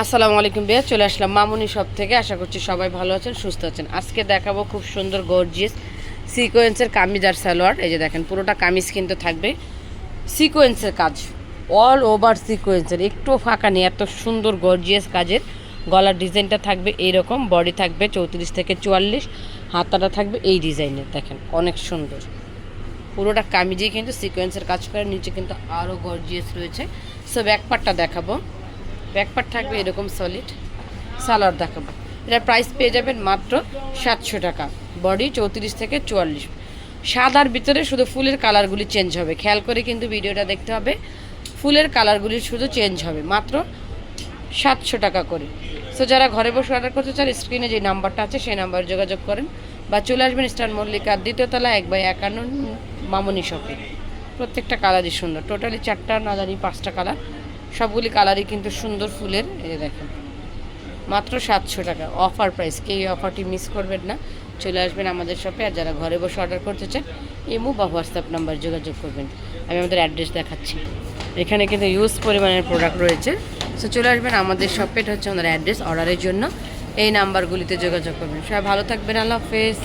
আসসালামু আলাইকুম ভাইয়া, চলে আসলাম মামুনি শপ থেকে। আশা করছি সবাই ভালো আছেন, সুস্থ আছেন। আজকে দেখাবো খুব সুন্দর গর্জিয়াস সিকোয়েন্সের কামিজ আর সালোয়ার। এই যে দেখেন, পুরোটা কামিজ কিন্তু থাকবে সিকোয়েন্সের কাজ, অল ওভার সিকোয়েন্সের, একটু ফাঁকা নেই। এত সুন্দর গর্জিয়াস কাজের গলার ডিজাইনটা থাকবে এইরকম, বডি থাকবে 34 থেকে 44, হাতাটা থাকবে এই ডিজাইনের। দেখেন অনেক সুন্দর, পুরোটা কামিজেই কিন্তু সিকোয়েন্সের কাজ করে। নিচে কিন্তু আরও গর্জিয়াস রয়েছে। সো ব্যাকপার্টটা দেখাবো। ব্যাকপার্ট থাকবে এরকম সলিড। সালোয়ার দেখাবো। এটার প্রাইস পেয়ে যাবেন মাত্র 700 টাকা। বডি 34 থেকে 44। সাদার ভিতরে শুধু ফুলের কালারগুলি চেঞ্জ হবে, খেয়াল করে কিন্তু ভিডিওটা দেখতে হবে। ফুলের কালারগুলি শুধু চেঞ্জ হবে, মাত্র 700 টাকা করে। সো যারা ঘরে বসে অর্ডার করতে চান, স্ক্রিনে যে নাম্বারটা আছে সেই নাম্বারে যোগাযোগ করেন বা চলে আসবেন স্টার মল্লিকার 2য় তলা 1/51 মামুনি শপে। প্রত্যেকটা কালারই সুন্দর, টোটালি 4টা না জানি 5টা কালার, সবগুলি কালারই কিন্তু সুন্দর ফুলের। এই দেখেন মাত্র 700 টাকা অফার প্রাইস। কেউ এই অফারটি মিস করবেন না, চলে আসবেন আমাদের শপে। আর যারা ঘরে বসে অর্ডার করতে চান, ইমো বা হোয়াটসঅ্যাপ নাম্বার যোগাযোগ করবেন। আমি আমাদের অ্যাড্রেস দেখাচ্ছি। এখানে কিন্তু ইউজ পরিমাণের প্রোডাক্ট রয়েছে। সো চলে আসবেন আমাদের শপে। এটা হচ্ছে আমাদের অ্যাড্রেস। অর্ডারের জন্য এই নাম্বারগুলিতে যোগাযোগ করবেন। সবাই ভালো থাকবেন, আল্লাহ হাফেজ।